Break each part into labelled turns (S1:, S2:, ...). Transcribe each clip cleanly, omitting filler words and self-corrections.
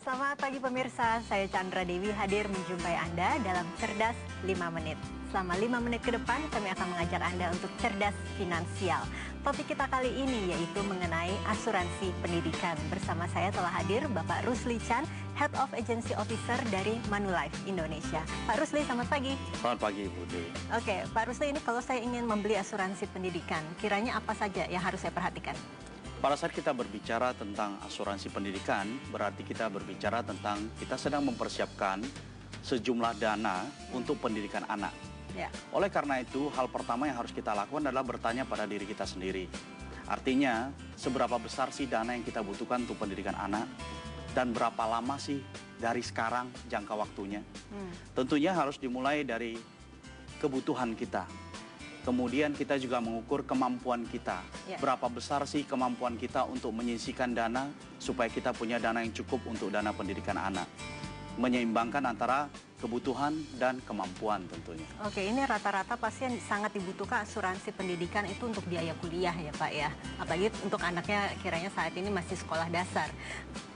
S1: Selamat pagi pemirsa, saya Chandra Dewi hadir menjumpai Anda dalam Cerdas 5 Menit. Selama 5 menit ke depan kami akan mengajak Anda untuk cerdas finansial. Topik kita kali ini yaitu mengenai asuransi pendidikan. Bersama saya telah hadir Bapak Rusli Chan, Head of Agency Officer dari Manulife Indonesia. Pak Rusli, selamat pagi.
S2: Selamat pagi, Bu Dewi.
S1: Oke, Pak Rusli, ini kalau saya ingin membeli asuransi pendidikan, kiranya apa saja yang harus saya perhatikan?
S2: Pada saat kita berbicara tentang asuransi pendidikan, berarti kita berbicara tentang kita sedang mempersiapkan sejumlah dana untuk pendidikan anak.
S1: Ya.
S2: Oleh karena itu, hal pertama yang harus kita lakukan adalah bertanya pada diri kita sendiri. Artinya, seberapa besar sih dana yang kita butuhkan untuk pendidikan anak? Dan berapa lama sih dari sekarang jangka waktunya? Tentunya harus dimulai dari kebutuhan kita. Kemudian kita juga mengukur kemampuan kita.
S1: Ya.
S2: Berapa besar sih kemampuan kita untuk menyisihkan dana supaya kita punya dana yang cukup untuk dana pendidikan anak. Menyeimbangkan antara kebutuhan dan kemampuan tentunya.
S1: Oke, ini rata-rata pasti yang sangat dibutuhkan asuransi pendidikan itu untuk biaya kuliah ya Pak ya. Apalagi untuk anaknya kiranya saat ini masih sekolah dasar.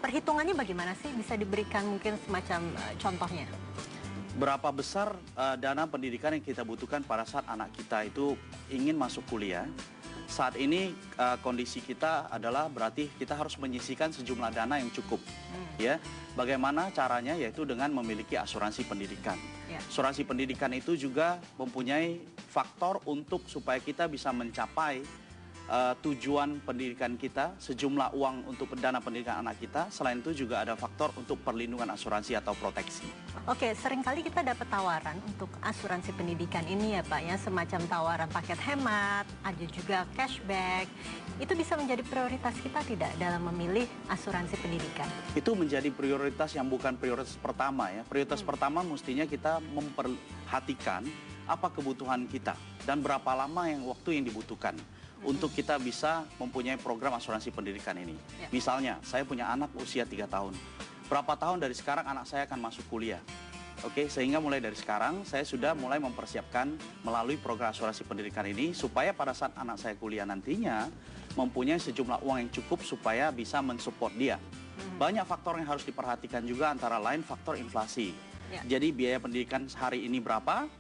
S1: Perhitungannya bagaimana sih? Bisa diberikan mungkin semacam contohnya?
S2: Berapa besar dana pendidikan yang kita butuhkan pada saat anak kita itu ingin masuk kuliah? Saat ini kondisi kita adalah berarti kita harus menyisihkan sejumlah dana yang cukup. Ya, bagaimana caranya? Yaitu dengan memiliki asuransi pendidikan.
S1: Ya.
S2: Asuransi pendidikan itu juga mempunyai faktor untuk supaya kita bisa mencapai tujuan pendidikan kita, sejumlah uang untuk dana pendidikan anak kita. Selain itu juga ada faktor untuk perlindungan asuransi atau proteksi.
S1: Oke, seringkali kita dapat tawaran untuk asuransi pendidikan ini ya Pak ya, semacam tawaran paket hemat, ada juga cashback. Itu bisa menjadi prioritas kita tidak dalam memilih asuransi pendidikan?
S2: Itu menjadi prioritas yang bukan prioritas pertama ya. Prioritas pertama mestinya kita memperhatikan apa kebutuhan kita dan berapa lama waktu yang dibutuhkan untuk kita bisa mempunyai program asuransi pendidikan ini.
S1: Ya.
S2: Misalnya, saya punya anak usia 3 tahun. Berapa tahun dari sekarang anak saya akan masuk kuliah? Oke, sehingga mulai dari sekarang saya sudah mulai mempersiapkan melalui program asuransi pendidikan ini supaya pada saat anak saya kuliah nantinya mempunyai sejumlah uang yang cukup supaya bisa mensupport dia. Banyak faktor yang harus diperhatikan juga, antara lain faktor inflasi.
S1: Ya.
S2: Jadi biaya pendidikan hari ini berapa?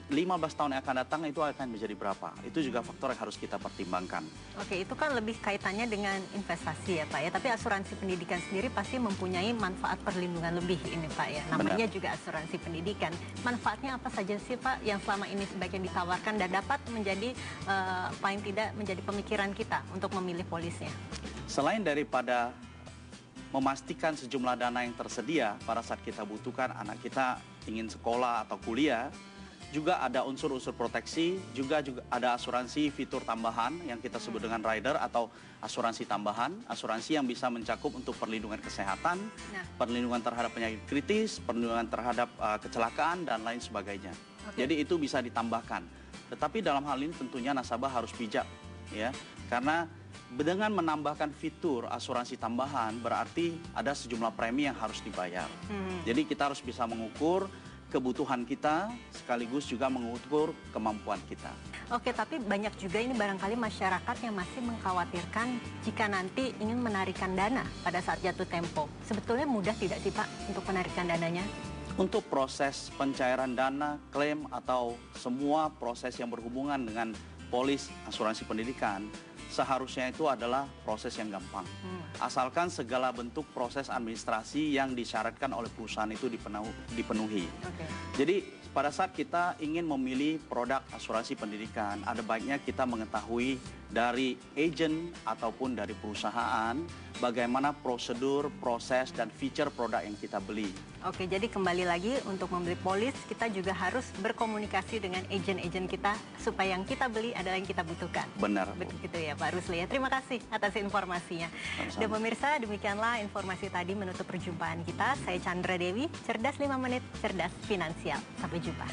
S2: 15 tahun yang akan datang itu akan menjadi berapa? Itu juga faktor yang harus kita pertimbangkan.
S1: Oke, itu kan lebih kaitannya dengan investasi ya Pak ya. Tapi asuransi pendidikan sendiri pasti mempunyai manfaat perlindungan lebih ini Pak ya. Namanya
S2: Benar.
S1: juga asuransi pendidikan. Manfaatnya apa saja sih Pak yang selama ini sebagian ditawarkan dan dapat menjadi paling tidak menjadi pemikiran kita untuk memilih polisnya?
S2: Selain daripada memastikan sejumlah dana yang tersedia pada saat kita butuhkan anak kita ingin sekolah atau kuliah, juga ada unsur-unsur proteksi, juga ada asuransi fitur tambahan yang kita sebut dengan rider atau asuransi tambahan, asuransi yang bisa mencakup untuk perlindungan kesehatan, perlindungan terhadap penyakit kritis, perlindungan terhadap kecelakaan dan lain sebagainya. Jadi itu bisa ditambahkan. Tetapi dalam hal ini tentunya nasabah harus bijak ya, karena dengan menambahkan fitur asuransi tambahan berarti ada sejumlah premi yang harus dibayar. Jadi kita harus bisa mengukur kebutuhan kita sekaligus juga mengukur kemampuan kita.
S1: Oke, tapi banyak juga ini barangkali masyarakat yang masih mengkhawatirkan jika nanti ingin menarikan dana pada saat jatuh tempo. Sebetulnya mudah tidak sih Pak untuk penarikan dananya?
S2: Untuk proses pencairan dana, klaim atau semua proses yang berhubungan dengan polis asuransi pendidikan, seharusnya itu adalah proses yang gampang. Asalkan segala bentuk proses administrasi yang disyaratkan oleh perusahaan itu dipenuhi. Jadi pada saat kita ingin memilih produk asuransi pendidikan, ada baiknya kita mengetahui dari agen ataupun dari perusahaan bagaimana prosedur, proses, dan feature produk yang kita beli.
S1: Oke, jadi kembali lagi untuk membeli polis, kita juga harus berkomunikasi dengan agen-agen kita supaya yang kita beli adalah yang kita butuhkan.
S2: Benar.
S1: Begitu ya Pak Rusli ya. Terima kasih atas informasinya.
S2: Sama-sama.
S1: Dan pemirsa, demikianlah informasi tadi menutup perjumpaan kita. Saya Chandra Dewi, Cerdas 5 Menit, Cerdas Finansial. Sampai jumpa.